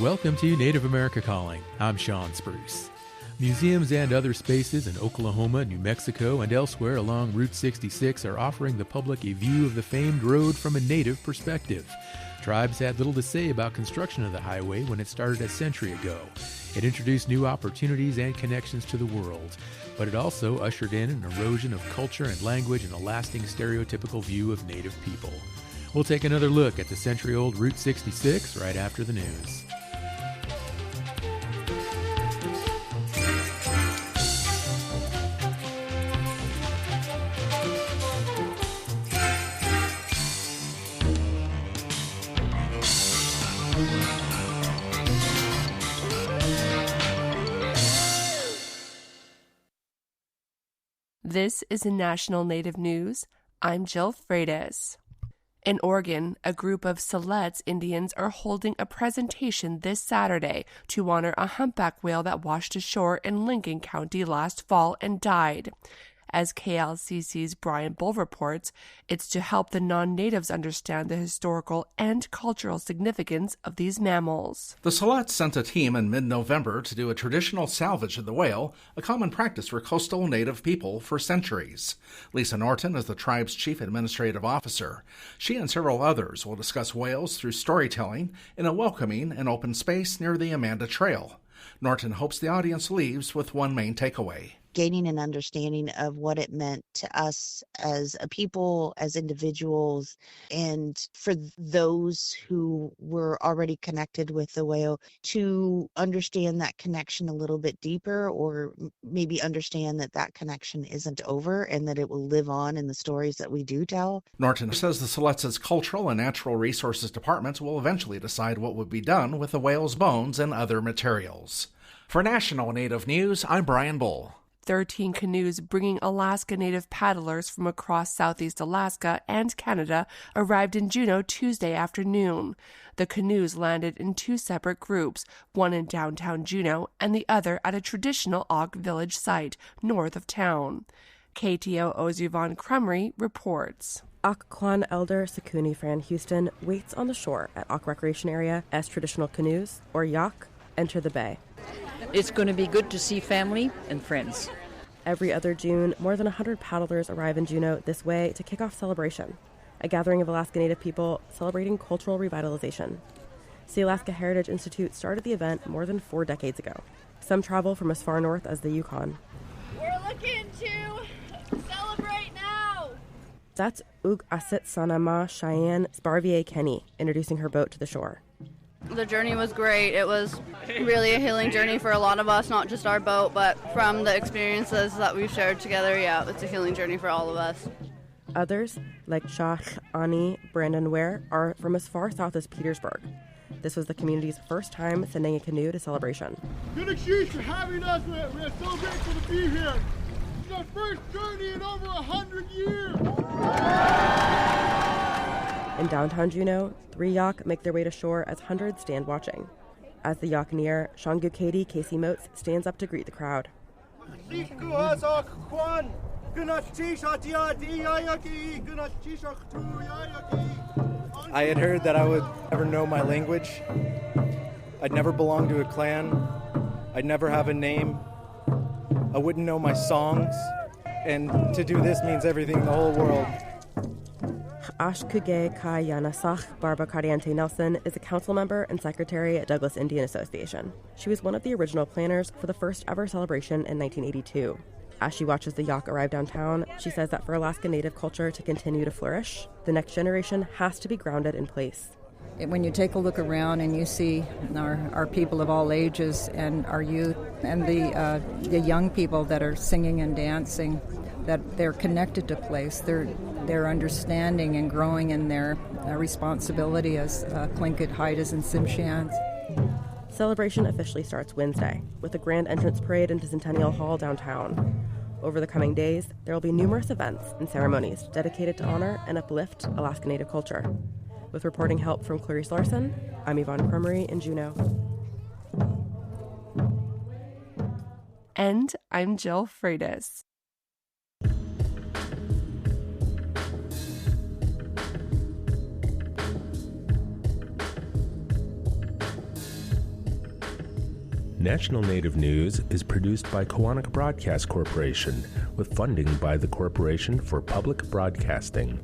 Welcome to Native America Calling. I'm Sean Spruce. Museums and other spaces in Oklahoma, New Mexico, and elsewhere along Route 66 are offering the public a view of the famed road from a Native perspective. Tribes had little to say about construction of the highway when it started a century ago. It introduced new opportunities and connections to the world, but it also ushered in an erosion of culture and language and a lasting stereotypical view of Native people. We'll take another look at the century-old Route 66 right after the news. This is National Native News. I'm Jill Freitas. In Oregon, a group of Siletz Indians are holding a presentation this Saturday to honor a humpback whale that washed ashore in Lincoln County last fall and died. As KLCC's Brian Bull reports, it's to help the non-natives understand the historical and cultural significance of these mammals. The Siletz sent a team in mid-November to do a traditional salvage of the whale, a common practice for coastal Native people for centuries. Lisa Norton is the tribe's chief administrative officer. She and several others will discuss whales through storytelling in a welcoming and open space near the Amanda Trail. Norton hopes the audience leaves with one main takeaway: gaining an understanding of what it meant to us as a people, as individuals, and for those who were already connected with the whale to understand that connection a little bit deeper, or maybe understand that that connection isn't over and that it will live on in the stories that we do tell. Norton says the Siletz's Cultural and Natural Resources Department will eventually decide what would be done with the whale's bones and other materials. For National Native News, I'm Brian Bull. 13 canoes bringing Alaska Native paddlers from across Southeast Alaska and Canada arrived in Juneau Tuesday afternoon. The canoes landed in two separate groups, one in downtown Juneau and the other at a traditional Auk Village site north of town. KTOO's Yvonne Crumry reports. Occoquan elder Sakuni Fran Houston waits on the shore at Auk Recreation Area as traditional canoes, or yak, enter the bay. It's going to be good to see family and friends. Every other June, more than 100 paddlers arrive in Juneau this way to kick off Celebration, a gathering of Alaska Native people celebrating cultural revitalization. Sealaska Heritage Institute started the event more than 4 decades ago. Some travel from as far north as the Yukon. We're looking to celebrate now! That's Ug Asit Sanama Cheyenne Sparvier Kenny introducing her boat to the shore. The journey was great. It was really a healing journey for a lot of us, not just our boat, but from the experiences that we've shared together, yeah, it's a healing journey for all of us. Others, like Shah Ani Brandon Ware, are from as far south as Petersburg. This was the community's first time sending a canoe to Celebration. Good excuse for having us. We're so grateful to be here. It's our first journey in over 100 years. In downtown Juneau, 3 yak make their way to shore as hundreds stand watching. As the yak near, Shangu Katie Casey Moats stands up to greet the crowd. I had heard that I would never know my language. I'd never belong to a clan. I'd never have a name. I wouldn't know my songs. And to do this means everything in the whole world. Ashkuge Kayanasach Barbara Cariante Nelson is a council member and secretary at Douglas Indian Association. She was one of the original planners for the first ever celebration in 1982. As she watches the yak arrive downtown, she says that for Alaska Native culture to continue to flourish, the next generation has to be grounded in place. When you take a look around and you see our people of all ages and our youth and the young people that are singing and dancing, that they're connected to place, they're understanding and growing in their responsibility as Tlingit, Haidas, and Tsimshians. Celebration officially starts Wednesday with a grand entrance parade into Centennial Hall downtown. Over the coming days, there will be numerous events and ceremonies dedicated to honor and uplift Alaska Native culture. With reporting help from Clarice Larson, I'm Yvonne Crumry in Juneau. And I'm Jill Freitas. National Native News is produced by Koahnic Broadcast Corporation with funding by the Corporation for Public Broadcasting.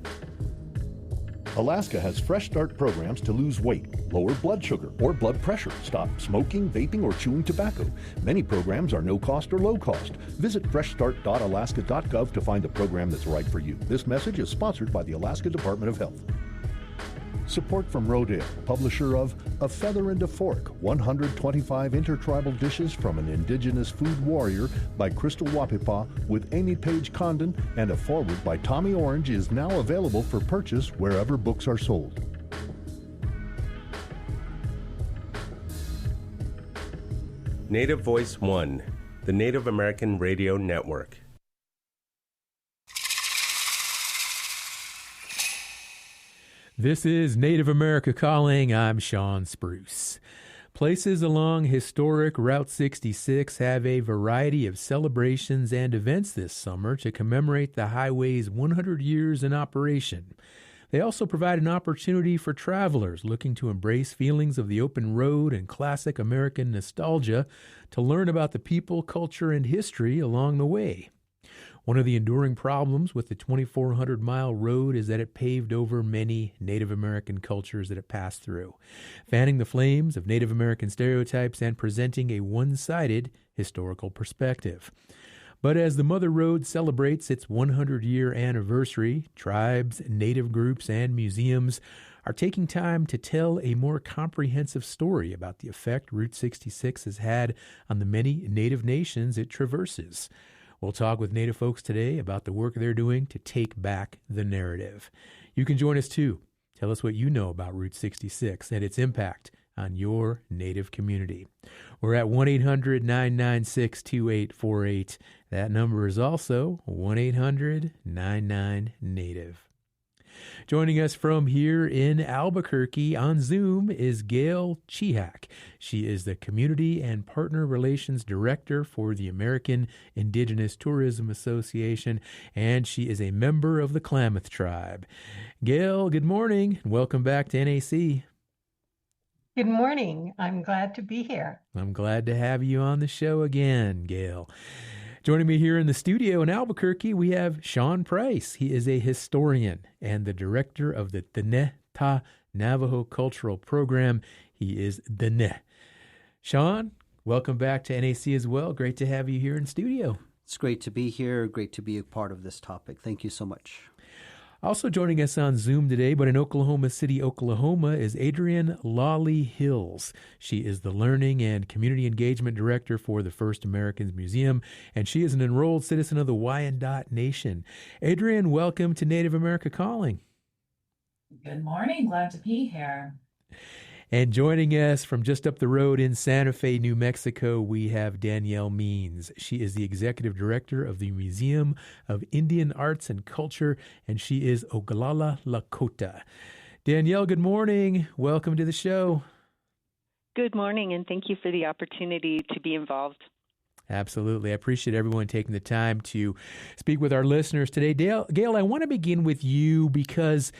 Alaska has Fresh Start programs to lose weight, lower blood sugar or blood pressure, stop smoking, vaping, or chewing tobacco. Many programs are no cost or low cost. Visit freshstart.alaska.gov to find the program that's right for you. This message is sponsored by the Alaska Department of Health. Support from Rodale, publisher of A Feather and a Fork, 125 Intertribal Dishes from an Indigenous Food Warrior by Crystal Wapipa with Amy Page Condon, and a foreword by Tommy Orange is now available for purchase wherever books are sold. Native Voice One, the Native American Radio Network. This is Native America Calling. I'm Sean Spruce. Places along historic Route 66 have a variety of celebrations and events this summer to commemorate the highway's 100 years in operation. They also provide an opportunity for travelers looking to embrace feelings of the open road and classic American nostalgia to learn about the people, culture, and history along the way. One of the enduring problems with the 2,400-mile road is that it paved over many Native American cultures that it passed through, fanning the flames of Native American stereotypes and presenting a one-sided historical perspective. But as the Mother Road celebrates its 100-year anniversary, tribes, Native groups, and museums are taking time to tell a more comprehensive story about the effect Route 66 has had on the many Native nations it traverses. We'll talk with Native folks today about the work they're doing to take back the narrative. You can join us too. Tell us what you know about Route 66 and its impact on your Native community. We're at 1-800-996-2848. That number is also 1-800-99-NATIVE. Joining us from here in Albuquerque on Zoom is Gail Chihak. She is the Community and Partner Relations Director for the American Indigenous Tourism Association, and she is a member of the Klamath Tribe. Gail, good morning, and welcome back to NAC. Good morning. I'm glad to be here. I'm glad to have you on the show again, Gail. Joining me here in the studio in Albuquerque, we have Sean Price. He is a historian and the director of the T'Neh Navajo Cultural Program. He is T'Neh. Sean, welcome back to NAC as well. Great to have you here in studio. It's great to be here. Great to be a part of this topic. Thank you so much. Also joining us on Zoom today, but in Oklahoma City, Oklahoma, is Adrienne Lawley Hills. She is the Learning and Community Engagement Director for the First Americans Museum, and she is an enrolled citizen of the Wyandot Nation. Adrienne, welcome to Native America Calling. Good morning. Glad to be here. And joining us from just up the road in Santa Fe, New Mexico, we have Danielle Means. She is the Executive Director of the Museum of Indian Arts and Culture, and she is Oglala Lakota. Danielle, good morning. Welcome to the show. Good morning, and thank you for the opportunity to be involved. Absolutely. I appreciate everyone taking the time to speak with our listeners today. Gail, I want to begin with you because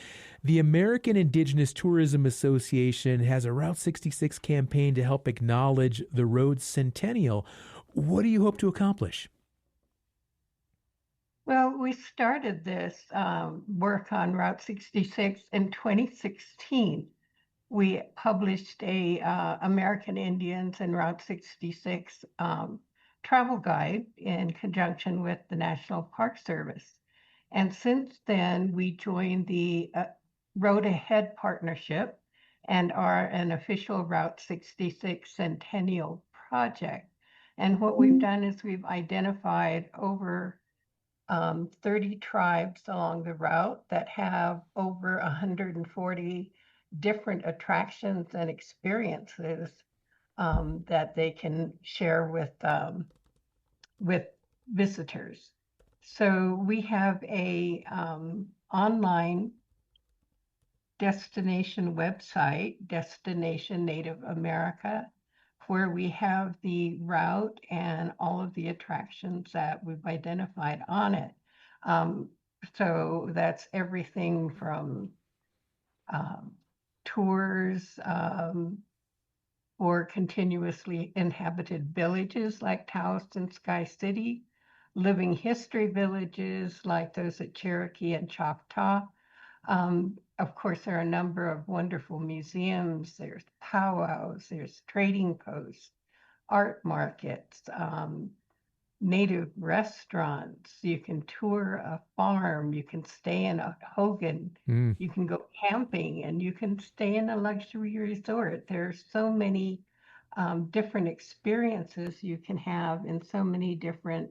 the American Indigenous Tourism Association has a Route 66 campaign to help acknowledge the road's centennial. What do you hope to accomplish? Well, we started this work on Route 66 in 2016. We published a American Indians and Route 66 travel guide in conjunction with the National Park Service. And since then, we joined the Road Ahead Partnership and are an official Route 66 Centennial project. And what we've done is we've identified over 30 tribes along the route that have over 140 different attractions and experiences that they can share with visitors. So we have a online destination website, Destination Native America, where we have the route and all of the attractions that we've identified on it. So that's everything from tours, or continuously inhabited villages like Taos and Sky City, living history villages like those at Cherokee and Choctaw. Of course, there are a number of wonderful museums. There's powwows, there's trading posts, art markets, native restaurants. You can tour a farm. You can stay in a hogan. You can go camping, and you can stay in a luxury resort. There are so many different experiences you can have, and so many different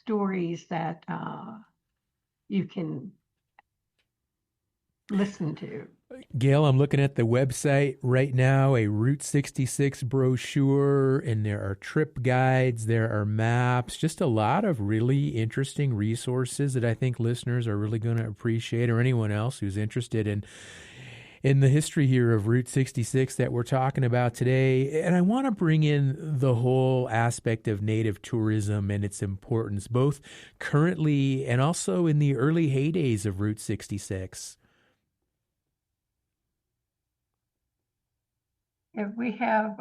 stories that you can listen to. Gail, I'm looking at the website right now, a Route 66 brochure, and there are trip guides, there are maps, just a lot of really interesting resources that I think listeners are really going to appreciate, or anyone else who's interested in the history here of Route 66 that we're talking about today. And I want to bring in the whole aspect of Native tourism and its importance, both currently and also in the early heydays of Route 66. If we have,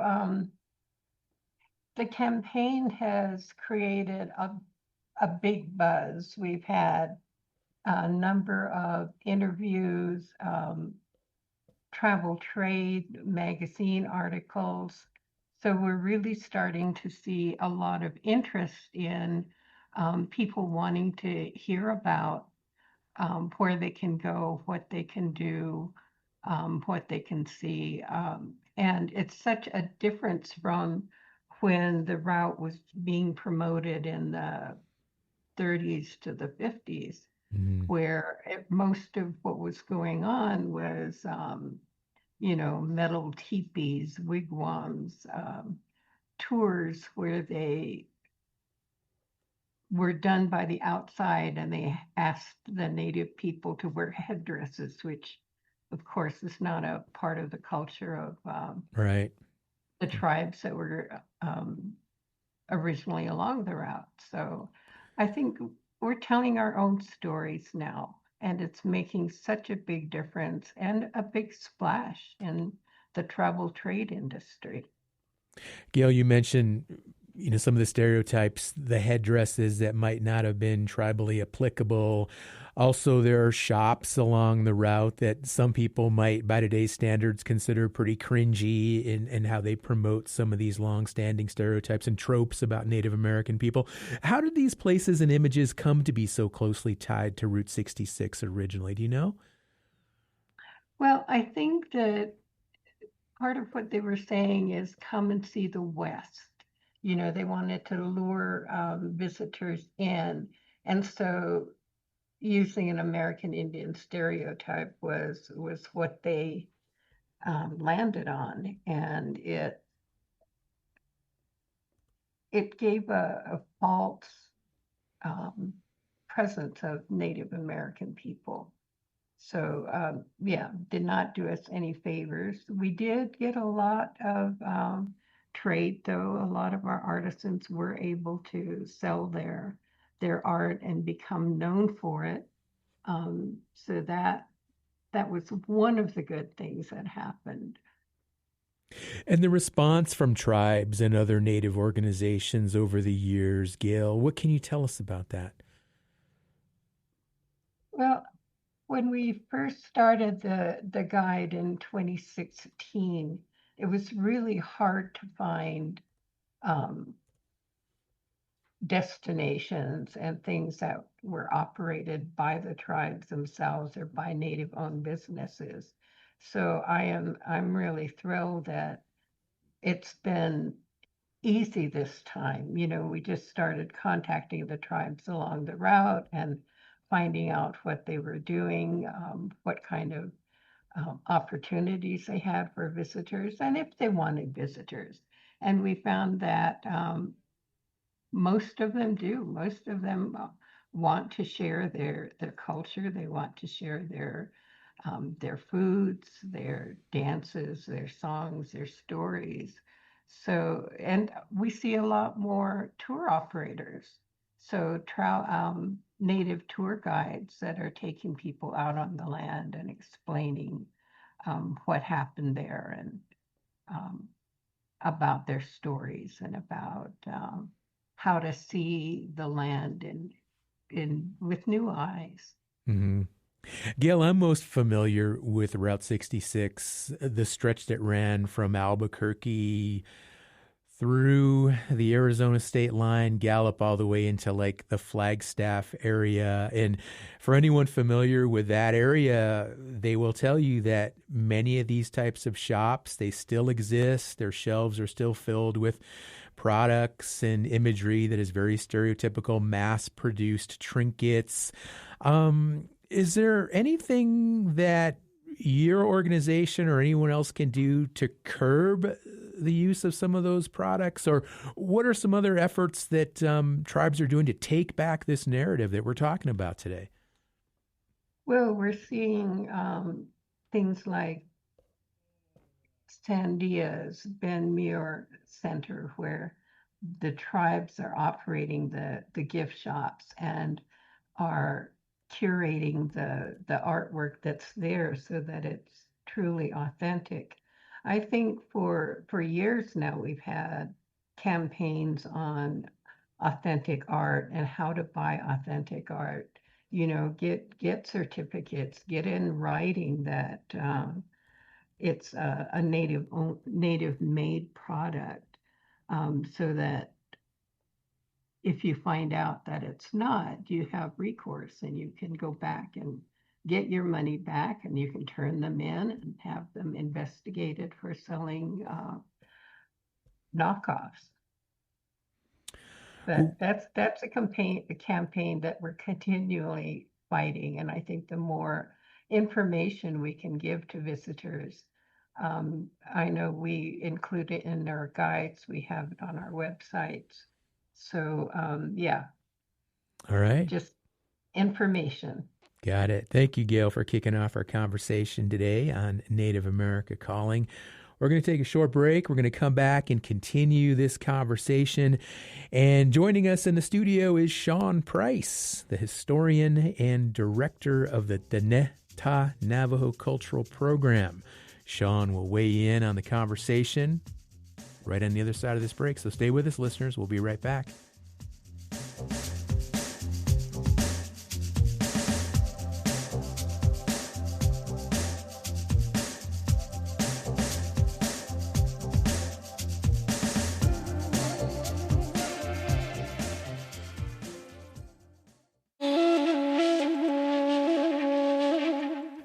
the campaign has created a big buzz. We've had a number of interviews, travel trade magazine articles. So we're really starting to see a lot of interest in people wanting to hear about where they can go, what they can do, what they can see. And it's such a difference from when the route was being promoted in the 30s to the 50s, where most of what was going on was, metal teepees, wigwams, tours where they were done by the outside, and they asked the Native people to wear headdresses, which of course is not a part of the culture of right. the tribes that were originally along the route. So I think we're telling our own stories now, and it's making such a big difference and a big splash in the travel trade industry. Gail, you mentioned some of the stereotypes, the headdresses that might not have been tribally applicable. Also, there are shops along the route that some people might, by today's standards, consider pretty cringy in how they promote some of these long-standing stereotypes and tropes about Native American people. How did these places and images come to be so closely tied to Route 66 originally? Do you know? Well, I think that part of what they were saying is come and see the West. They wanted to lure visitors in. And so using an American Indian stereotype was what they landed on. And it gave a false presence of Native American people. So, did not do us any favors. We did get a lot of trade, though. A lot of our artisans were able to sell their art and become known for it. So that was one of the good things that happened. And the response from tribes and other Native organizations over the years, Gail, what can you tell us about that? Well, when we first started the guide in 2016, it was really hard to find destinations and things that were operated by the tribes themselves or by Native-owned businesses. So I'm really thrilled that it's been easy this time. We just started contacting the tribes along the route and finding out what they were doing, what kind of opportunities they had for visitors, and if they wanted visitors. And we found that most of them do. Most of them want to share their culture. They want to share their foods, their dances, their songs, their stories. So, and we see a lot more tour operators. So Native tour guides that are taking people out on the land and explaining what happened there. And about their stories and about how to see the land in with new eyes. Mm-hmm. Gail, I'm most familiar with Route 66, the stretch that ran from Albuquerque through the Arizona state line, Gallup all the way into like the Flagstaff area. And for anyone familiar with that area, they will tell you that many of these types of shops, they still exist. Their shelves are still filled with products and imagery that is very stereotypical, mass-produced trinkets. Is there anything that your organization or anyone else can do to curb the use of some of those products? Or what are some other efforts that tribes are doing to take back this narrative that we're talking about today? Well, we're seeing things like Sandia's Ben Muir Center, where the tribes are operating the gift shops and are curating the artwork that's there so that it's truly authentic. I think for years now we've had campaigns on authentic art and how to buy authentic art. You know, get certificates, get in writing that it's a native made product, so that if you find out that it's not, you have recourse and you can go back and get your money back, and you can turn them in and have them investigated for selling knockoffs. But that's a campaign that we're continually fighting, and I think the more information we can give to visitors, I know we include it in our guides, we have it on our websites. So, yeah. All right. Just information. Got it. Thank you, Gail, for kicking off our conversation today on Native America Calling. We're going to take a short break. We're going to come back and continue this conversation. And joining us in the studio is Sean Price, the historian and director of the Diné-Ta Navajo Cultural Program. Sean will weigh in on the conversation right on the other side of this break. So stay with us, listeners. We'll be right back.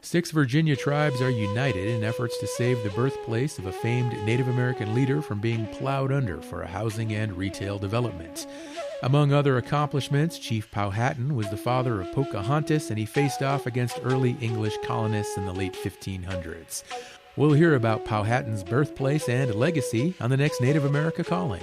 Six Virginia tribes are united in efforts to save the birthplace of a famed Native American leader from being plowed under for a housing and retail development. Among other accomplishments, Chief Powhatan was the father of Pocahontas, and he faced off against early English colonists in the late 1500s. We'll hear about Powhatan's birthplace and legacy on the next Native America Calling.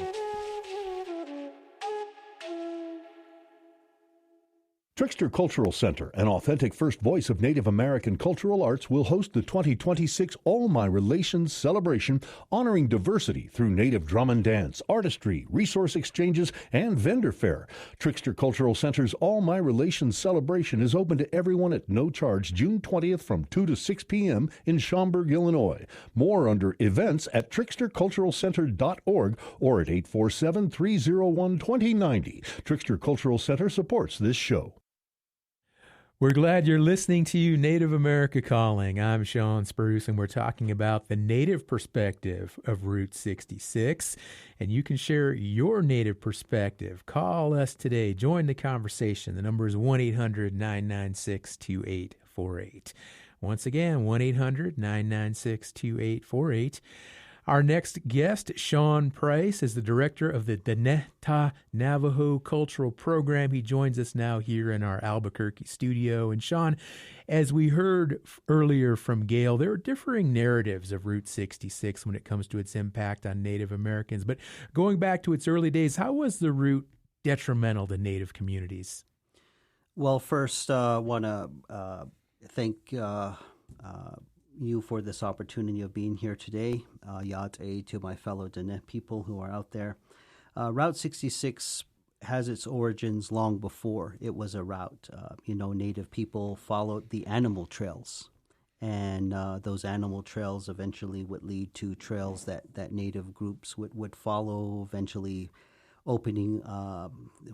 Trickster Cultural Center, an authentic first voice of Native American cultural arts, will host the 2026 All My Relations celebration, honoring diversity through Native drum and dance, artistry, resource exchanges, and vendor fair. Trickster Cultural Center's All My Relations celebration is open to everyone at no charge June 20th from 2 to 6 p.m. in Schaumburg, Illinois. More under events at tricksterculturalcenter.org or at 847-301-2090. Trickster Cultural Center supports this show. We're glad you're listening to Native America Calling. I'm Sean Spruce, and we're talking about the Native perspective of Route 66. And you can share your Native perspective. Call us today. Join the conversation. The number is 1-800-996-2848. Once again, 1-800-996-2848. Our next guest, Sean Price, is the director of the Diné-Ta Navajo Cultural Program. He joins us now here in our Albuquerque studio. And Sean, as we heard earlier from Gail, there are differing narratives of Route 66 when it comes to its impact on Native Americans. But going back to its early days, how was the route detrimental to Native communities? Well, first, I want to thank you for this opportunity of being here today. Ya'at'e to my fellow Diné people who are out there. Route 66 has its origins long before it was a route. Native people followed the animal trails, And those animal trails eventually would lead to trails that Native groups would follow, eventually opening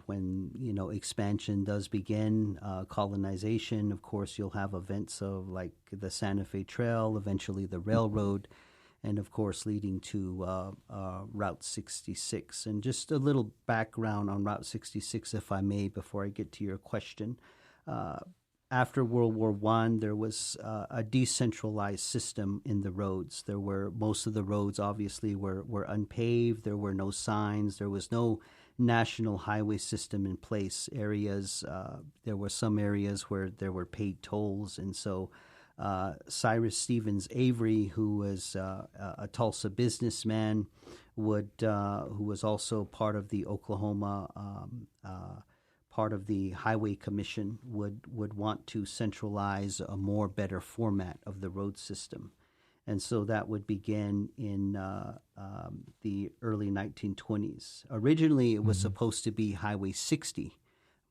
when, expansion does begin, colonization. Of course, you'll have events of like the Santa Fe Trail, eventually the railroad, and of course leading to Route 66. And just a little background on Route 66, if I may, before I get to your question. After World War I, there was a decentralized system in the roads. Most of the roads obviously were unpaved. There were no signs. There was no national highway system in place. There were some areas where there were paid tolls, and so Cyrus Stevens Avery, who was a Tulsa businessman, who was also part of the Oklahoma part of the Highway Commission, would want to centralize a better format of the road system. And so that would begin in the early 1920s. Originally, it was supposed to be Highway 60,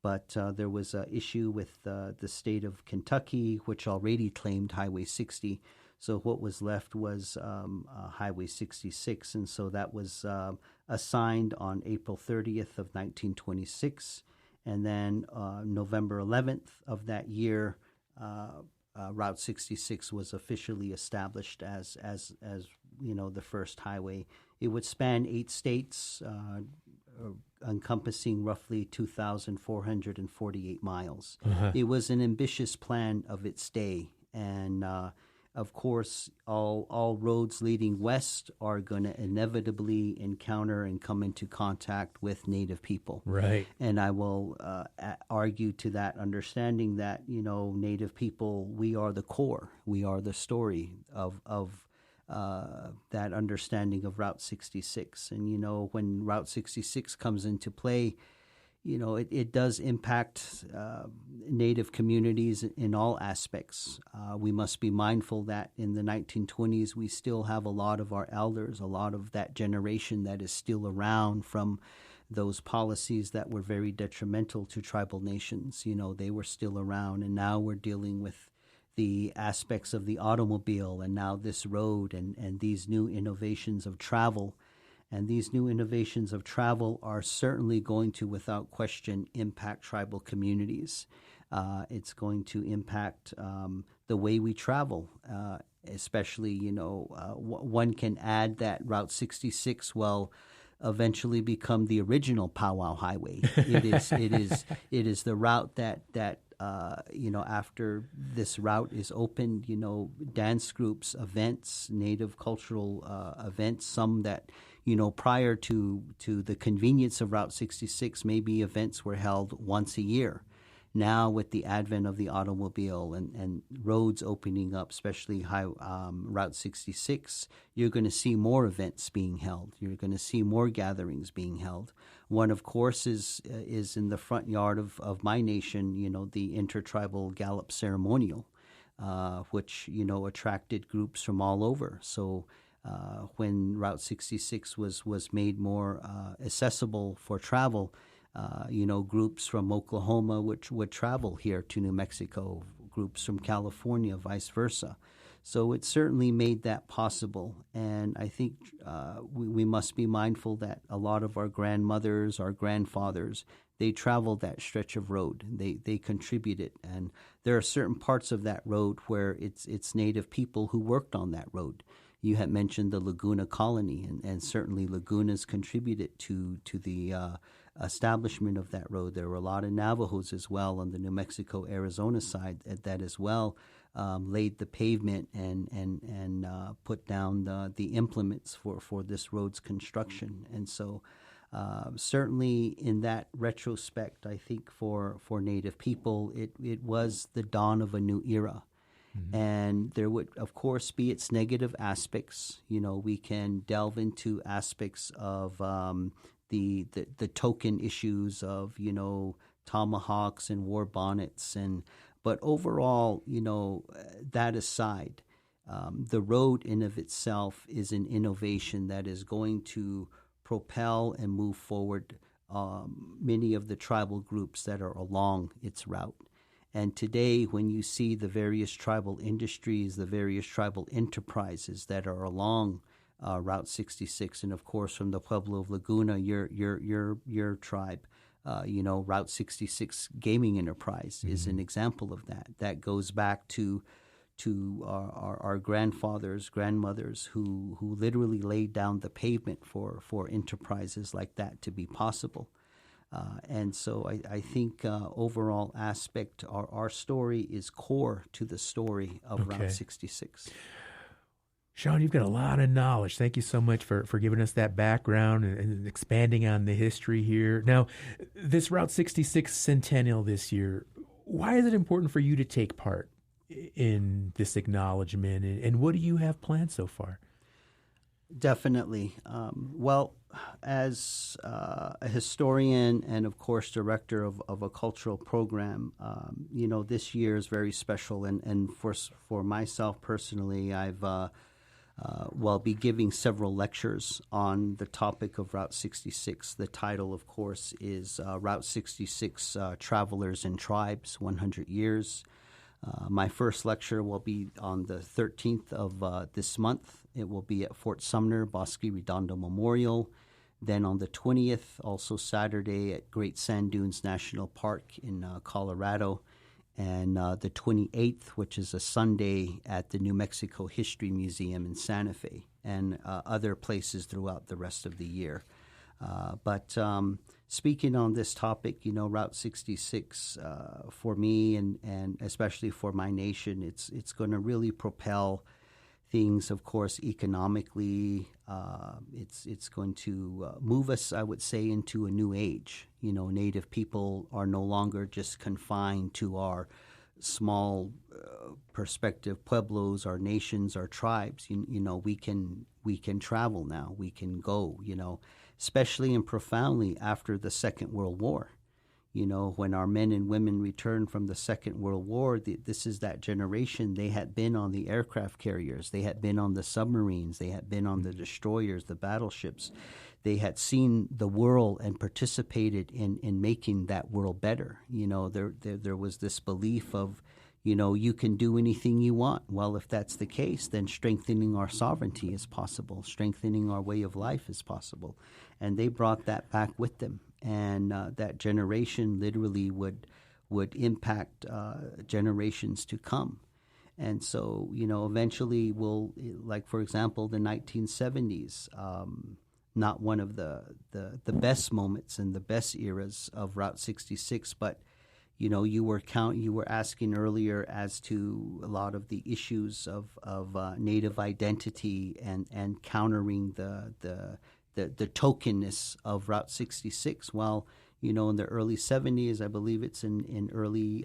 but there was an issue with the state of Kentucky, which already claimed Highway 60. So what was left was Highway 66, and so that was assigned on April 30th of 1926. And then November 11th of that year, Route 66 was officially established as the first highway. It would span 8 states, encompassing roughly 2,448 miles. Uh-huh. It was an ambitious plan of its day, and of course, all roads leading west are going to inevitably encounter and come into contact with Native people. Right. And I will argue to that understanding that, Native people, we are the core. We are the story of that understanding of Route 66. And, when Route 66 comes into play, it does impact Native communities in all aspects. We must be mindful that in the 1920s, we still have a lot of our elders, a lot of that generation that is still around from those policies that were very detrimental to tribal nations. They were still around, and now we're dealing with the aspects of the automobile and now this road and these new innovations of travel. And these new innovations of travel are certainly going to, without question, impact tribal communities. It's going to impact the way we travel, especially, one can add that Route 66 will eventually become the original powwow highway. It is the route that after this route is opened, dance groups, events, Native cultural events, some that, prior to the convenience of Route 66, maybe events were held once a year. Now, with the advent of the automobile and roads opening up, especially Route 66, you're going to see more events being held. You're going to see more gatherings being held. One, of course, is in the front yard of my nation, the Intertribal Gallup Ceremonial, which, attracted groups from all over. So when Route 66 was made more accessible for travel, groups from Oklahoma which would travel here to New Mexico, groups from California, vice versa. So it certainly made that possible. And I think we must be mindful that a lot of our grandmothers, our grandfathers, they traveled that stretch of road. They contributed. And there are certain parts of that road where it's Native people who worked on that road. You had mentioned the Laguna Colony, and certainly Lagunas contributed to the establishment of that road. There were a lot of Navajos as well on the New Mexico-Arizona side that as well laid the pavement and put down the implements for this road's construction. And so certainly in that retrospect, I think for Native people, it was the dawn of a new era. Mm-hmm. And there would, of course, be its negative aspects. We can delve into aspects of the token issues of, tomahawks and war bonnets. But overall, that aside, the road in of itself is an innovation that is going to propel and move forward many of the tribal groups that are along its route. And today, when you see the various tribal industries, the various tribal enterprises that are along Route 66, and of course from the Pueblo of Laguna, your tribe, Route 66 Gaming Enterprise is an example of that. That goes back to our grandfathers, grandmothers who literally laid down the pavement for enterprises like that to be possible. And so I think overall aspect, our story is core to the story of Route 66. Sean, you've got a lot of knowledge. Thank you so much for giving us that background and expanding on the history here. Now, this Route 66 Centennial this year, why is it important for you to take part in this acknowledgement, and what do you have planned so far? Definitely. Well, as a historian and, of course, director of a cultural program, this year is very special. And for myself personally, I've be giving several lectures on the topic of Route 66. The title, of course, is Route 66 Travelers and Tribes, 100 Years. My first lecture will be on the 13th of this month. It will be at Fort Sumner Bosque Redondo Memorial. Then on the 20th, also Saturday, at Great Sand Dunes National Park in Colorado. And the 28th, which is a Sunday, at the New Mexico History Museum in Santa Fe, and other places throughout the rest of the year. But speaking on this topic, Route 66, for me and especially for my nation, it's going to really propel things, of course, economically. It's going to move us, I would say, into a new age. Native people are no longer just confined to our small perspective pueblos, our nations, our tribes. We can travel now. We can go. Especially and profoundly after the Second World War. When our men and women returned from the Second World War, this is that generation. They had been on the aircraft carriers. They had been on the submarines. They had been on the destroyers, the battleships. They had seen the world and participated in making that world better. There was this belief of, you can do anything you want. Well, if that's the case, then strengthening our sovereignty is possible. Strengthening our way of life is possible. And they brought that back with them. And that generation literally would impact generations to come. And so, eventually like, for example, the 1970s, not one of the best moments and the best eras of Route 66, but you were asking earlier as to a lot of the issues of Native identity and countering the tokenness of Route 66. Well, in the early 70s, I believe it's in early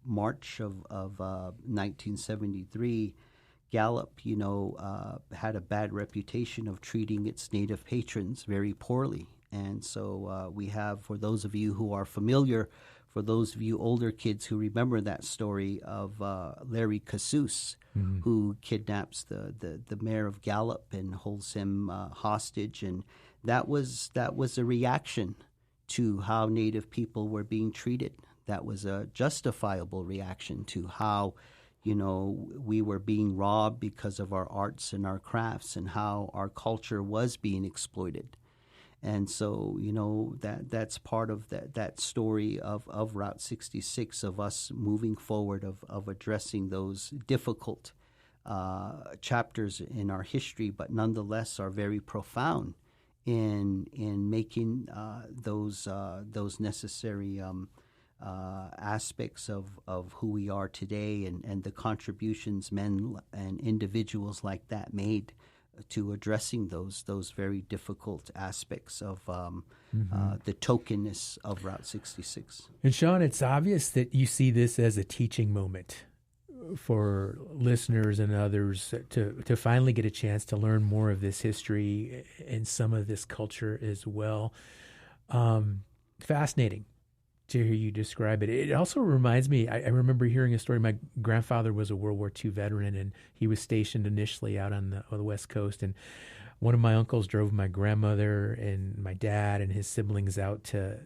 March of 1973, Gallup, had a bad reputation of treating its Native patrons very poorly. And so we have, for those of you who are familiar, for those of you older kids who remember that story of Larry Casus, who kidnaps the mayor of Gallup and holds him hostage. And that was a reaction to how Native people were being treated. That was a justifiable reaction to how, we were being robbed because of our arts and our crafts, and how our culture was being exploited. And so, that's part of that story of Route 66, of us moving forward, of addressing those difficult chapters in our history, but nonetheless are very profound in making those necessary aspects of who we are today, and the contributions men and individuals like that made to addressing those very difficult aspects of the tokenness of Route 66. And Sean, it's obvious that you see this as a teaching moment for listeners and others to finally get a chance to learn more of this history and some of this culture as well. Fascinating to hear you describe it. It also reminds me, I remember hearing a story. My grandfather was a World War II veteran, and he was stationed initially out on the West Coast. And one of my uncles drove my grandmother and my dad and his siblings out to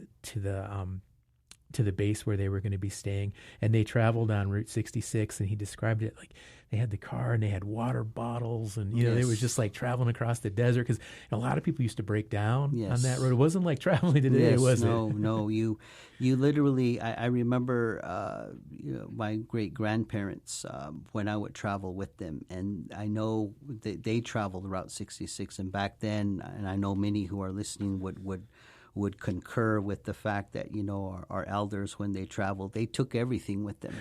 to the base where they were going to be staying, and they traveled on Route 66, and he described it like they had the car and they had water bottles, and they was just like traveling across the desert, because a lot of people used to break down on that road. It wasn't like traveling today, was it? No. You literally. I remember my great grandparents when I would travel with them, and I know they traveled Route 66, and back then, and I know many who are listening would concur with the fact that, our elders, when they traveled, they took everything with them,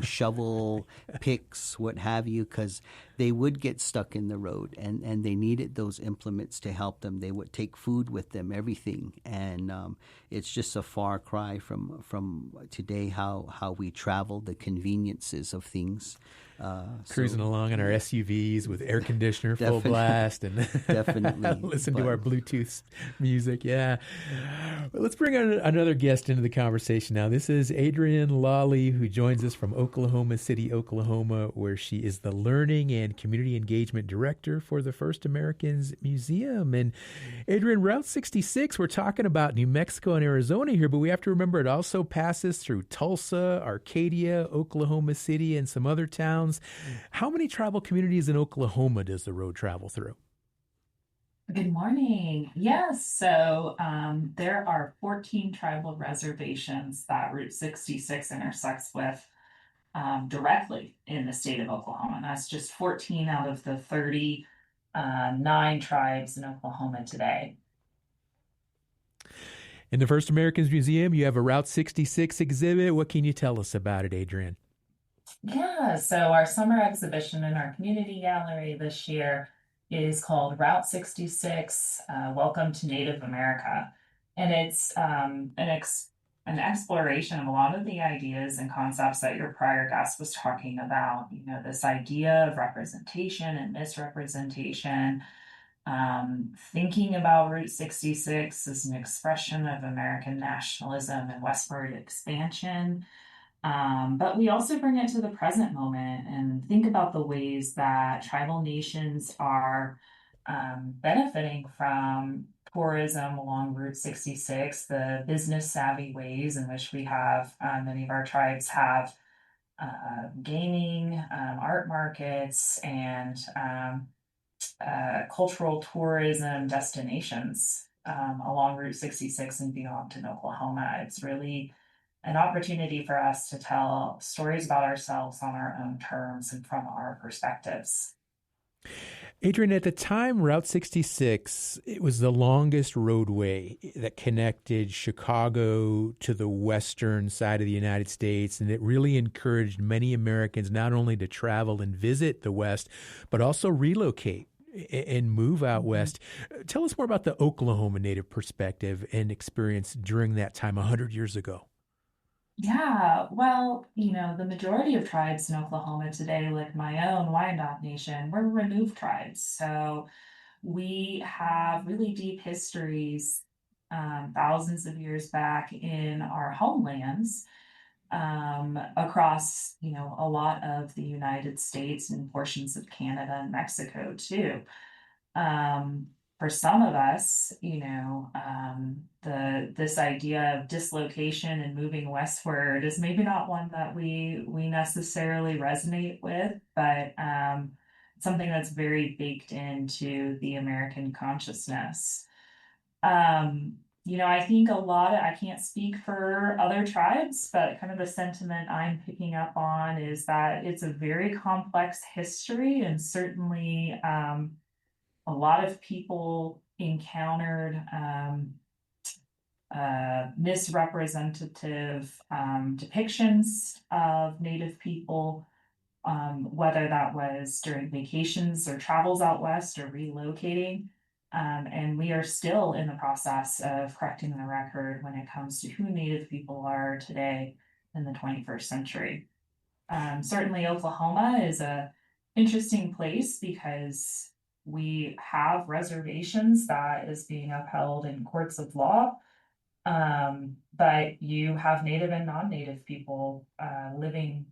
shovel, picks, what have you, because they would get stuck in the road, and they needed those implements to help them. They would take food with them, everything. And it's just a far cry from today, how we travel, the conveniences of things. Cruising along in our SUVs with air conditioner full blast and listen to our Bluetooth music. Yeah. Well, let's bring on another guest into the conversation now. This is Adrienne Lawley, who joins us from Oklahoma City, Oklahoma, where she is the Learning and Community Engagement Director for the First Americans Museum. And Adrienne, Route 66, we're talking about New Mexico and Arizona here, but we have to remember it also passes through Tulsa, Arcadia, Oklahoma City, and some other towns. How many tribal communities in Oklahoma does the road travel through? Good morning. Yes, so there are 14 tribal reservations that Route 66 intersects with directly in the state of Oklahoma. And that's just 14 out of the 39 tribes in Oklahoma today. In the First Americans Museum, you have a Route 66 exhibit. What can you tell us about it, Adrienne? Yeah, so our summer exhibition in our community gallery this year is called Route 66, Welcome to Native America. And it's an exploration of a lot of the ideas and concepts that your prior guest was talking about. This idea of representation and misrepresentation, thinking about Route 66 as an expression of American nationalism and westward expansion. But we also bring it to the present moment and think about the ways that tribal nations are benefiting from tourism along Route 66, the business savvy ways in which we have, many of our tribes have gaming, art markets, and cultural tourism destinations along Route 66 and beyond in Oklahoma. It's really an opportunity for us to tell stories about ourselves on our own terms and from our perspectives. Adrienne, at the time, Route 66, it was the longest roadway that connected Chicago to the western side of the United States, and it really encouraged many Americans not only to travel and visit the West, but also relocate and move out west. Tell us more about the Oklahoma Native perspective and experience during that time 100 years ago. Yeah, well, the majority of tribes in Oklahoma today, like my own Wyandot Nation, we're removed tribes. So we have really deep histories, thousands of years back in our homelands, across, a lot of the United States and portions of Canada and Mexico too. For some of us, this idea of dislocation and moving westward is maybe not one that we necessarily resonate with, but something that's very baked into the American consciousness. I think I can't speak for other tribes, but kind of the sentiment I'm picking up on is that it's a very complex history, and certainly a lot of people encountered misrepresentative depictions of Native people, whether that was during vacations or travels out west or relocating. And we are still in the process of correcting the record when it comes to who Native people are today in the 21st century. Certainly Oklahoma is an interesting place because we have reservations that is being upheld in courts of law, but you have Native and non-Native people living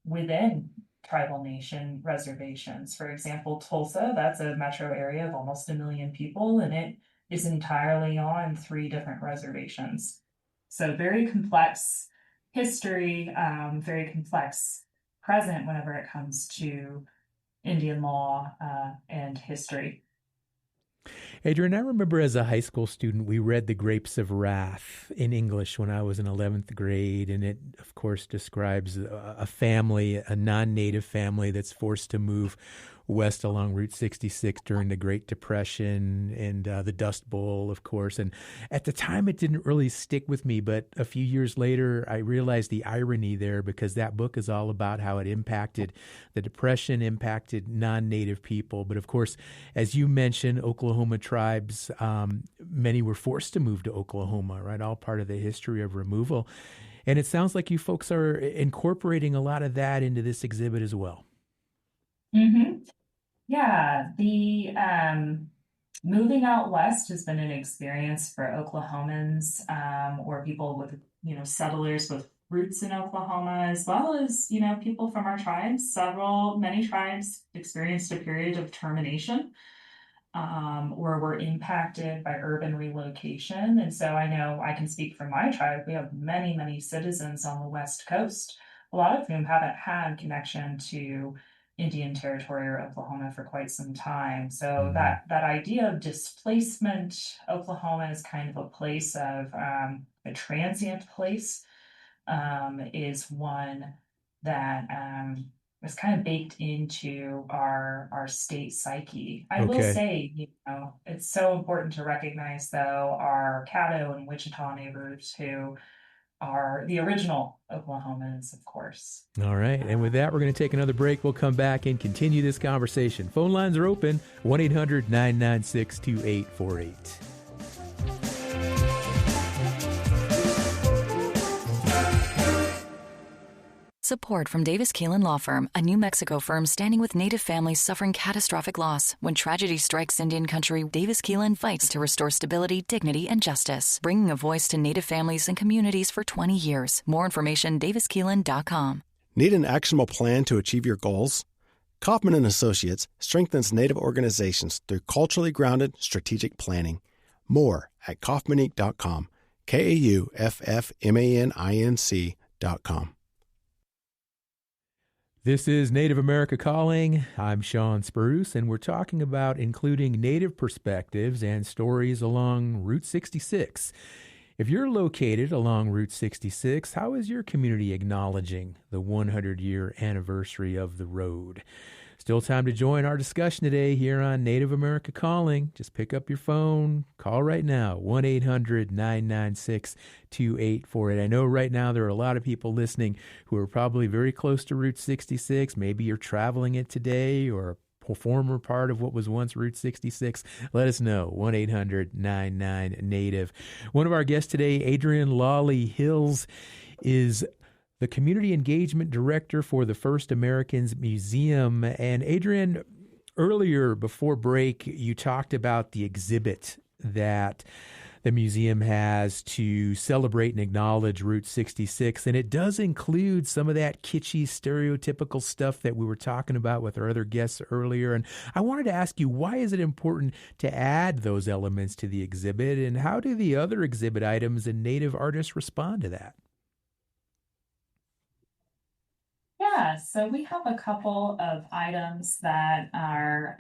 within tribal nation reservations. For example, Tulsa, that's a metro area of almost 1 million people, and it is entirely on 3 different reservations. So very complex history, very complex present whenever it comes to Indian law and history. Adrian, I remember as a high school student, we read The Grapes of Wrath in English when I was in 11th grade. And it, of course, describes a family, a non-native family that's forced to move west along Route 66 during the Great Depression and the Dust Bowl, of course. And at the time, it didn't really stick with me. But a few years later, I realized the irony there, because that book is all about how it impacted the Depression, impacted non-native people. But of course, as you mentioned, Oklahoma tribes, many were forced to move to Oklahoma, right? All part of the history of removal. And it sounds like you folks are incorporating a lot of that into this exhibit as well. Mm-hmm. Yeah, the moving out west has been an experience for Oklahomans, or people with, settlers with roots in Oklahoma, as well as, people from our tribes. Many tribes experienced a period of termination, or were impacted by urban relocation. And so I know I can speak for my tribe. We have many, many citizens on the West Coast, a lot of whom haven't had connection to Indian Territory or Oklahoma for quite some time. So that idea of displacement, Oklahoma is kind of a place of a transient place, is one that was kind of baked into our state psyche. I will say, it's so important to recognize, though, our Caddo and Wichita neighbors who are the original Oklahomans, of course. All right. And with that, we're going to take another break. We'll come back and continue this conversation. Phone lines are open, 1-800-996-2848. Support from Davis Keelan Law Firm, a New Mexico firm standing with Native families suffering catastrophic loss. When tragedy strikes Indian country, Davis Keelan fights to restore stability, dignity, and justice, bringing a voice to Native families and communities for 20 years. More information, daviskeelan.com. Need an actionable plan to achieve your goals? Kaufman & Associates strengthens Native organizations through culturally grounded strategic planning. More at kaufmaninc.com, KAUFFMANINC.com. This is Native America Calling. I'm Sean Spruce, and we're talking about including Native perspectives and stories along Route 66. If you're located along Route 66, how is your community acknowledging the 100-year anniversary of the road? Still time to join our discussion today here on Native America Calling. Just pick up your phone, call right now, 1-800-996-2848. I know right now there are a lot of people listening who are probably very close to Route 66. Maybe you're traveling it today or a former part of what was once Route 66. Let us know, 1-800-99-NATIVE. One of our guests today, Adrian Lawley Hills, is the Community Engagement Director for the First Americans Museum. And Adrian, earlier before break, you talked about the exhibit that the museum has to celebrate and acknowledge Route 66. And it does include some of that kitschy, stereotypical stuff that we were talking about with our other guests earlier. And I wanted to ask you, why is it important to add those elements to the exhibit? And how do the other exhibit items and Native artists respond to that? Yeah, so we have a couple of items that are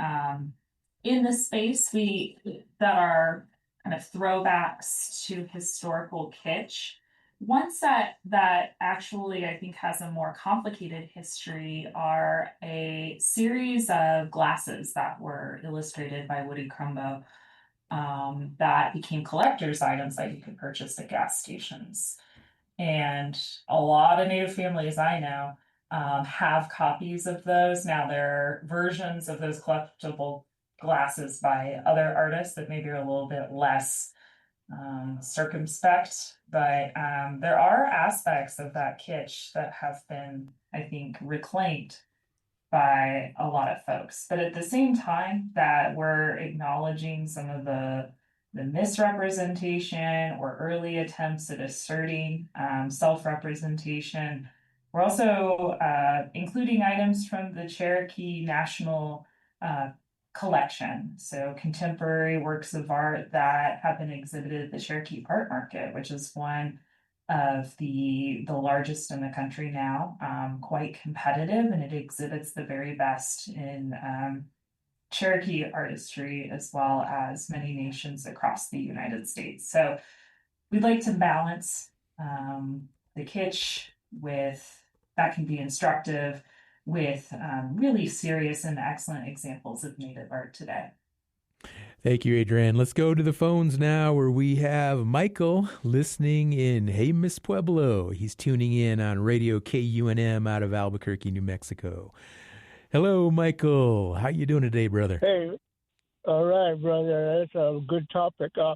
in the space that are kind of throwbacks to historical kitsch. One set that actually I think has a more complicated history are a series of glasses that were illustrated by Woody Crumbo that became collector's items that you could purchase at gas stations. And a lot of Native families I know have copies of those. Now, there are versions of those collectible glasses by other artists that maybe are a little bit less circumspect, but there are aspects of that kitsch that have been, I think, reclaimed by a lot of folks. But at the same time that we're acknowledging some of the misrepresentation or early attempts at asserting self-representation, we're also including items from the Cherokee National Collection. So contemporary works of art that have been exhibited at the Cherokee Art Market, which is one of the largest in the country now, quite competitive, and it exhibits the very best in Cherokee artistry as well as many nations across the United States. So we'd like to balance the kitsch with that can be instructive with really serious and excellent examples of Native art today. Thank you, Adrienne. Let's go to the phones now where we have Michael listening in Jemez Pueblo. He's tuning in on Radio KUNM out of Albuquerque, New Mexico. Hello, Michael. How you doing today, brother? Hey, all right, brother. That's a good topic. I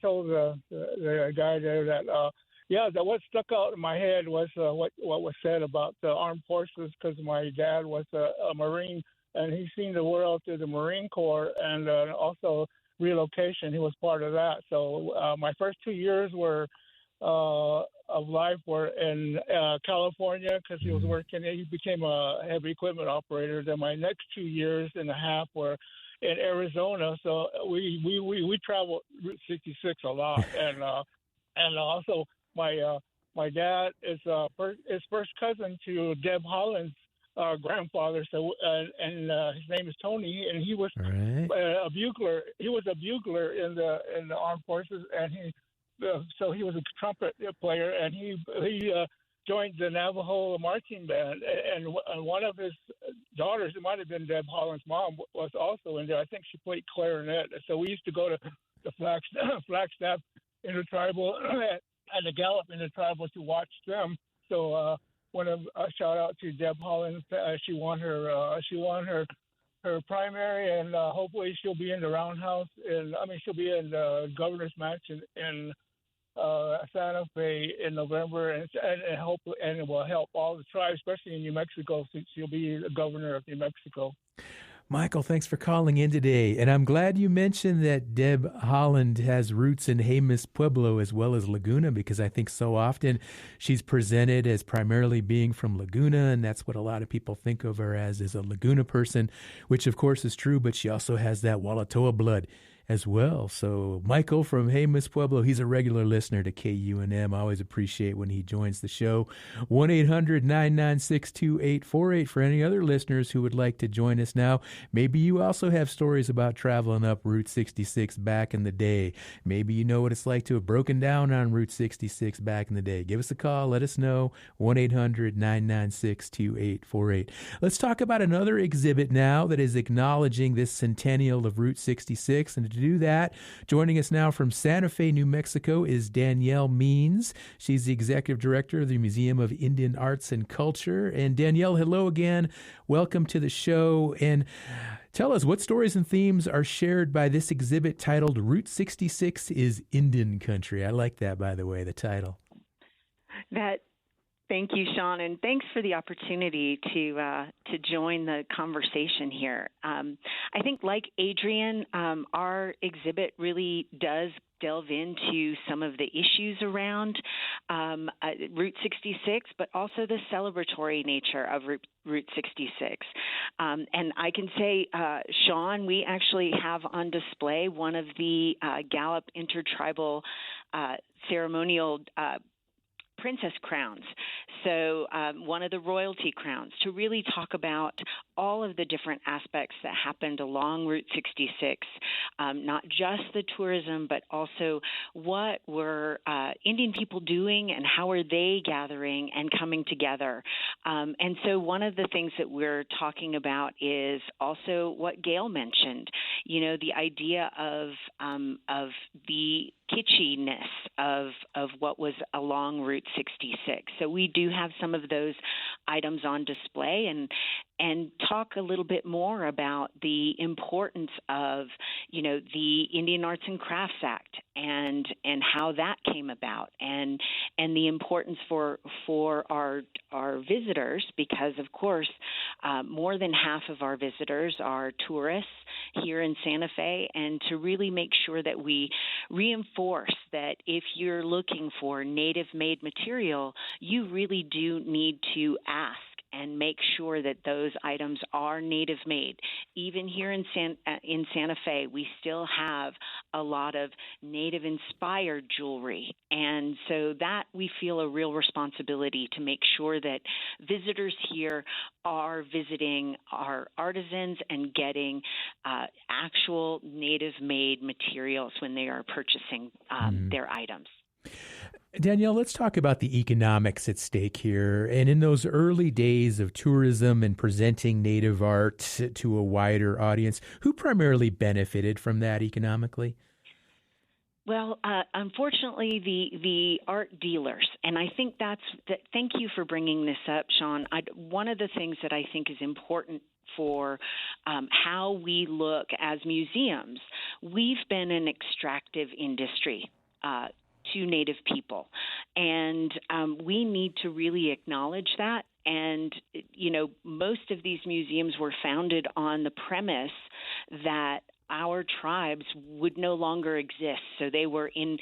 told the guy there that what stuck out in my head was what was said about the armed forces, because my dad was a Marine and he's seen the world through the Marine Corps, and also relocation. He was part of that. So my first 2 years of life were in California, because he was working. He became a heavy equipment operator. Then my next 2 years and a half were in Arizona. So we traveled Route 66 a lot, and also my dad is first cousin to Deb Holland's grandfather. So and his name is Tony, and he was a bugler. He was a bugler in the armed forces, and so he was a trumpet player, and he joined the Navajo marching band. And one of his daughters, it might have been Deb Holland's mom, was also in there. I think she played clarinet. So we used to go to the Flagstaff Intertribal and the Gallup Intertribal to watch them. So want to shout out to Deb Holland. She won her primary, and hopefully she'll be in the roundhouse. She'll be in the governor's match in Santa Fe in November, and it will help all the tribes, especially in New Mexico, since she'll be the governor of New Mexico. Michael, thanks for calling in today. And I'm glad you mentioned that Deb Holland has roots in Jemez Pueblo as well as Laguna, because I think so often she's presented as primarily being from Laguna, and that's what a lot of people think of her as a Laguna person, which of course is true, but she also has that Walatoa blood as well. So Michael from Jemez Pueblo, he's a regular listener to KUNM. I always appreciate when he joins the show. 1-800-996-2848 for any other listeners who would like to join us now. Maybe you also have stories about traveling up Route 66 back in the day. Maybe you know what it's like to have broken down on Route 66 back in the day. Give us a call. Let us know. 1-800-996-2848. Let's talk about another exhibit now that is acknowledging this centennial of Route 66. And to do that, joining us now from Santa Fe, New Mexico, is Danielle Means. She's the executive director of the Museum of Indian Arts and Culture. And Danielle, hello again. Welcome to the show. And tell us, what stories and themes are shared by this exhibit titled Route 66 is Indian Country? I like that, by the way, the title. Thank you, Sean, and thanks for the opportunity to join the conversation here. I think, like Adrienne, our exhibit really does delve into some of the issues around Route 66, but also the celebratory nature of Route 66. And I can say, Sean, we actually have on display one of the Gallup Intertribal ceremonial princess crowns. So one of the royalty crowns, to really talk about all of the different aspects that happened along Route 66, not just the tourism, but also what were Indian people doing and how are they gathering and coming together. And so one of the things that we're talking about is also what Gail mentioned, the idea of the kitschiness of what was along Route 66. So we do have some of those items on display and talk a little bit more about the importance of, the Indian Arts and Crafts Act and how that came about and the importance for our visitors, because of course more than half of our visitors are tourists here in Santa Fe, and to really make sure that we reinforce that if you're looking for native-made material, you really do need to ask and make sure that those items are native made. Even here in Santa Fe, we still have a lot of native inspired jewelry. And so that we feel a real responsibility to make sure that visitors here are visiting our artisans and getting actual native made materials when they are purchasing their items. Danielle, let's talk about the economics at stake here. And in those early days of tourism and presenting native art to a wider audience, who primarily benefited from that economically? Well, unfortunately, the art dealers, and I think thank you for bringing this up, Sean. One of the things that I think is important for how we look as museums, we've been an extractive industry to Native people, and we need to really acknowledge that. And, most of these museums were founded on the premise that our tribes would no longer exist. So they were in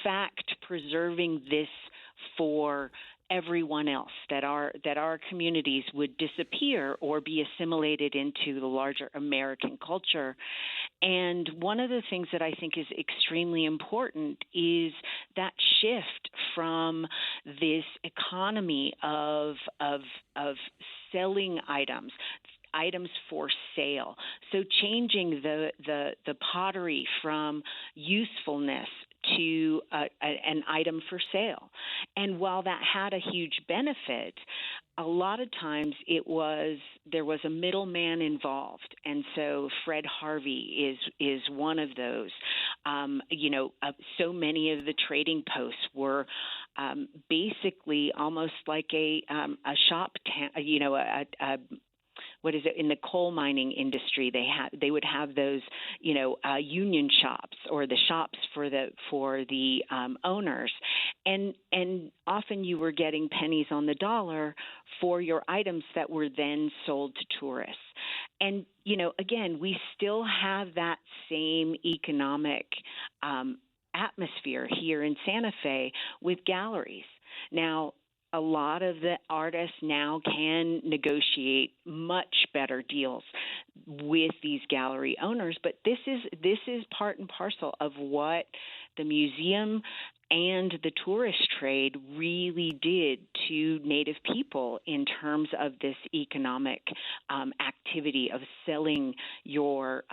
fact preserving this for everyone else, that our communities would disappear or be assimilated into the larger American culture. And one of the things that I think is extremely important is that shift from this economy of selling items for sale. So changing the pottery from usefulness to an item for sale. And while that had a huge benefit, a lot of times there was a middleman involved. And so Fred Harvey is one of those. So many of the trading posts were basically almost like a shop, what is it, in the coal mining industry? They would have those, union shops or the shops for the owners, and often you were getting pennies on the dollar for your items that were then sold to tourists. And again, we still have that same economic atmosphere here in Santa Fe with galleries. Now, a lot of the artists now can negotiate much better deals with these gallery owners, but this is part and parcel of what the museum and the tourist trade really did to Native people in terms of this economic activity of selling your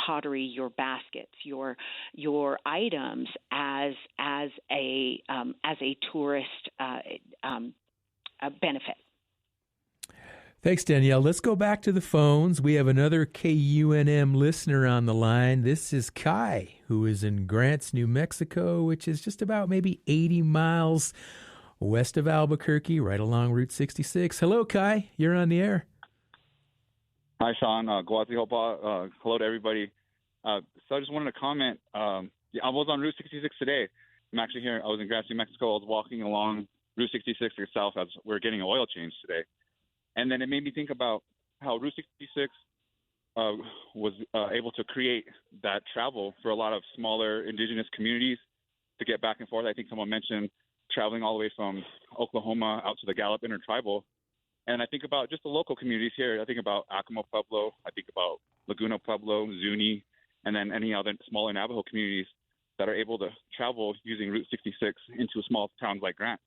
pottery, your baskets, your items as a tourist benefit. Thanks, Danielle. Let's go back to the phones. We have another KUNM listener on the line. This is Kai, who is in Grants, New Mexico, which is just about maybe 80 miles west of Albuquerque, right along Route 66. Hello, Kai. You're on the air. Hi, Sean. Guazi Hopa. Hello to everybody. So I just wanted to comment. I was on Route 66 today. I'm actually here. I was in Grants, New Mexico. I was walking along Route 66 itself as we're getting an oil change today. And then it made me think about how Route 66 was able to create that travel for a lot of smaller indigenous communities to get back and forth. I think someone mentioned traveling all the way from Oklahoma out to the Gallup Intertribal. And I think about just the local communities here. I think about Acoma Pueblo. I think about Laguna Pueblo, Zuni, and then any other smaller Navajo communities that are able to travel using Route 66 into small towns like Grant.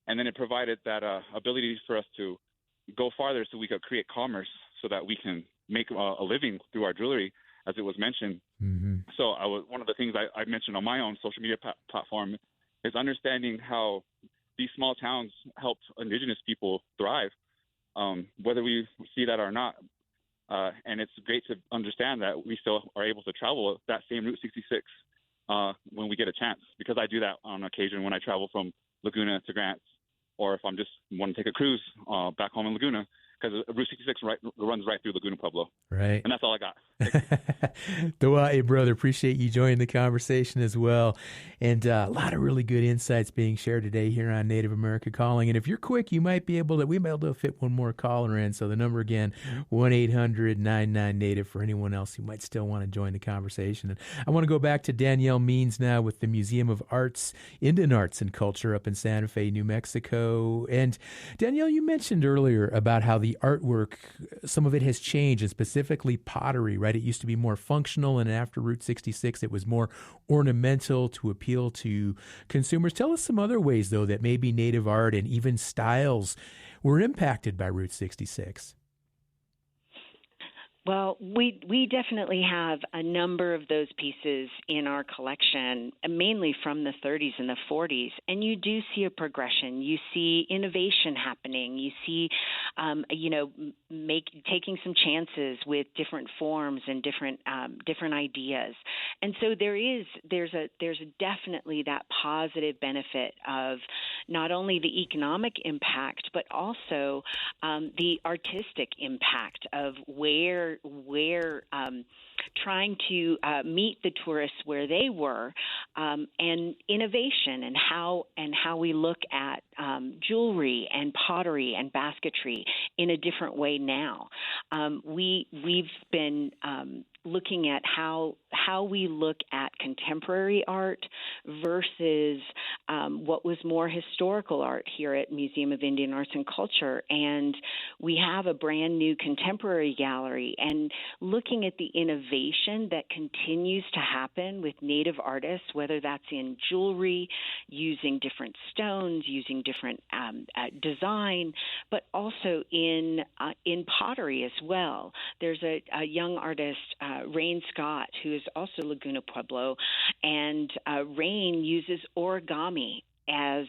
And then it provided that ability for us to go farther so we could create commerce so that we can make a living through our jewelry, as it was mentioned. Mm-hmm. So one of the things I mentioned on my own social media platform is understanding how these small towns help indigenous people thrive, whether we see that or not. And it's great to understand that we still are able to travel that same Route 66 when we get a chance, because I do that on occasion when I travel from Laguna to Grants, or if I'm just want to take a cruise back home in Laguna, because Route 66 runs right through Laguna Pueblo. Right. And that's all I got. Dawa'e, brother, appreciate you joining the conversation as well. And a lot of really good insights being shared today here on Native America Calling. And if you're quick, we might be able to fit one more caller in. So the number again, 1-800-99-NATIVE for anyone else who might still want to join the conversation. And I want to go back to Danielle Means now with the Museum of Arts, Indian Arts and Culture up in Santa Fe, New Mexico. And Danielle, you mentioned earlier about how the artwork, some of it has changed, and specifically pottery, right? It used to be more functional, and after Route 66, it was more ornamental to appeal to consumers. Tell us some other ways, though, that maybe Native art and even styles were impacted by Route 66. Well, we definitely have a number of those pieces in our collection, mainly from the 30s and the 40s, and you do see a progression. You see innovation happening. You see, taking some chances with different forms and different ideas, and so there's definitely that positive benefit of not only the economic impact, but also the artistic impact of where trying to meet the tourists where they were, and innovation and how we look at jewelry and pottery and basketry in a different way now. We've been looking at how we look at contemporary art versus what was more historical art here at Museum of Indian Arts and Culture. And we have a brand new contemporary gallery, and looking at the innovation that continues to happen with Native artists, whether that's in jewelry, using different stones, using different design, but also in pottery as well. There's a young artist, Rain Scott, who is also Laguna Pueblo, and Rain uses origami as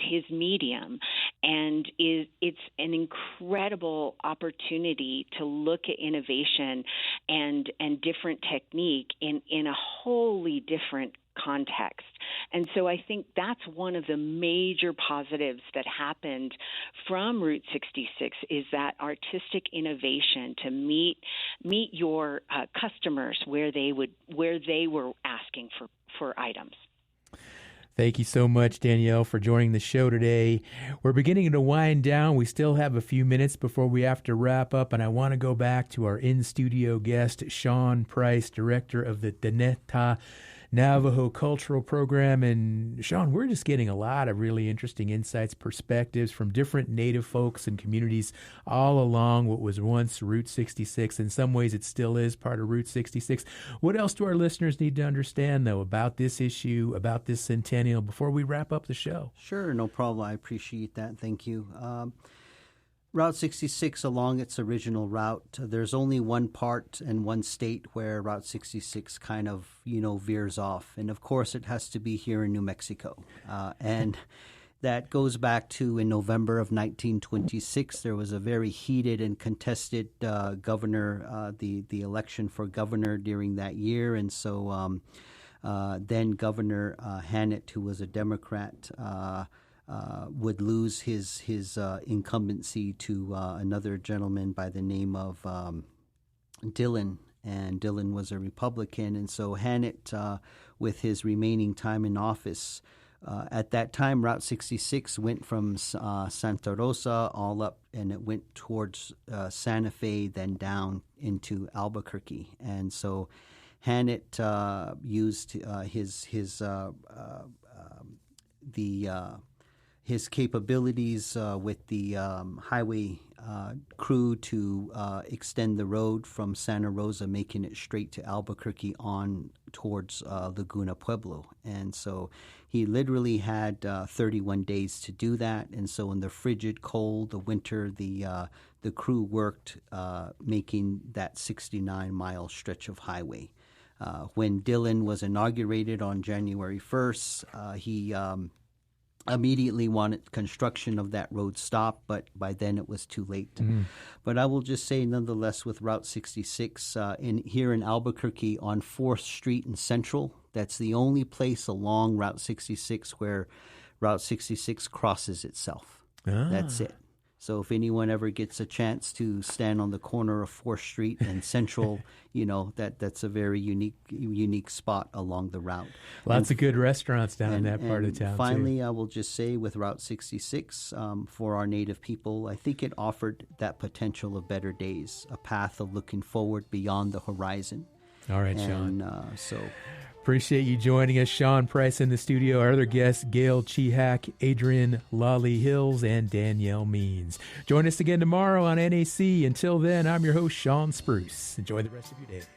his medium, and it's an incredible opportunity to look at innovation and different technique in a wholly different context. And so I think that's one of the major positives that happened from Route 66 is that artistic innovation to meet your customers where they were asking for items. Thank you so much, Danielle, for joining the show today. We're beginning to wind down. We still have a few minutes before we have to wrap up, and I want to go back to our in-studio guest, Sean Price, director of the Deneta Navajo Cultural Program. And Sean, we're just getting a lot of really interesting insights, perspectives from different Native folks and communities all along what was once Route 66. In some ways, it still is part of Route 66. What else do our listeners need to understand, though, about this issue, about this centennial, before we wrap up the show? Sure, no problem. I appreciate that. Thank you. Route 66, along its original route, there's only one part and one state where Route 66 kind of, veers off. And of course, it has to be here in New Mexico. And that goes back to in November of 1926, there was a very heated and contested governor, the election for governor during that year. And so then Governor Hannett, who was a Democrat, would lose his incumbency to another gentleman by the name of Dillon, and Dillon was a Republican. And so Hannett, with his remaining time in office, at that time, Route 66 went from Santa Rosa all up, and it went towards Santa Fe, then down into Albuquerque. And so Hannett used his capabilities with the highway crew to extend the road from Santa Rosa, making it straight to Albuquerque on towards Laguna Pueblo. And so he literally had 31 days to do that. And so in the frigid cold, the winter, the crew worked making that 69-mile stretch of highway. When Dillon was inaugurated on January 1st, he immediately wanted construction of that road stopped, but by then it was too late. But I will just say, nonetheless, with Route 66 here in Albuquerque on 4th Street and Central, that's the only place along Route 66 where Route 66 crosses itself. That's it. So if anyone ever gets a chance to stand on the corner of 4th Street and Central, that's a very unique spot along the route. Lots of good restaurants down in that part of town. Finally, too. I will just say with Route 66, for our Native people, I think it offered that potential of better days, a path of looking forward beyond the horizon. All right, Sean. So appreciate you joining us, Sean Price in the studio. Our other guests, Gail Chihak, Adrian Lolly Hills, and Danielle Means. Join us again tomorrow on NAC. Until then, I'm your host, Sean Spruce. Enjoy the rest of your day.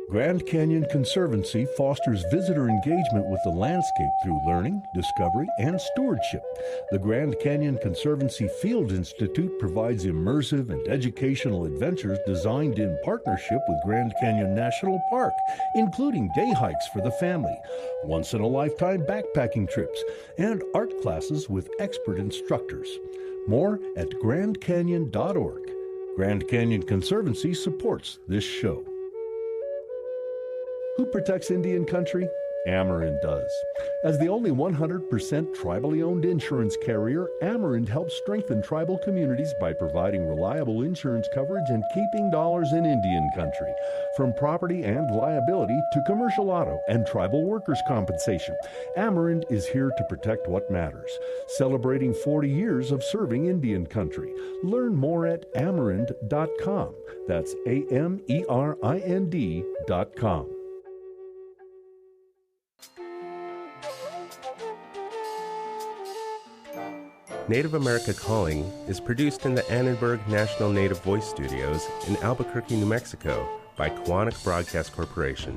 Grand Canyon Conservancy fosters visitor engagement with the landscape through learning, discovery, and stewardship. The Grand Canyon Conservancy Field Institute provides immersive and educational adventures designed in partnership with Grand Canyon National Park, including day hikes for the family, once-in-a-lifetime backpacking trips, and art classes with expert instructors. More at grandcanyon.org. Grand Canyon Conservancy supports this show. Who protects Indian country? Amerind does. As the only 100% tribally owned insurance carrier, Amerind helps strengthen tribal communities by providing reliable insurance coverage and keeping dollars in Indian country. From property and liability to commercial auto and tribal workers' compensation, Amerind is here to protect what matters. Celebrating 40 years of serving Indian country. Learn more at amerind.com. That's AMERIND.com. Native America Calling is produced in the Annenberg National Native Voice Studios in Albuquerque, New Mexico by Koahnic Broadcast Corporation,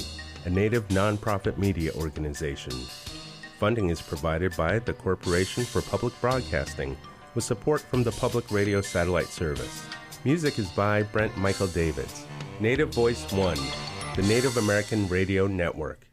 a Native nonprofit media organization. Funding is provided by the Corporation for Public Broadcasting with support from the Public Radio Satellite Service. Music is by Brent Michael Davids. Native Voice One, the Native American Radio Network.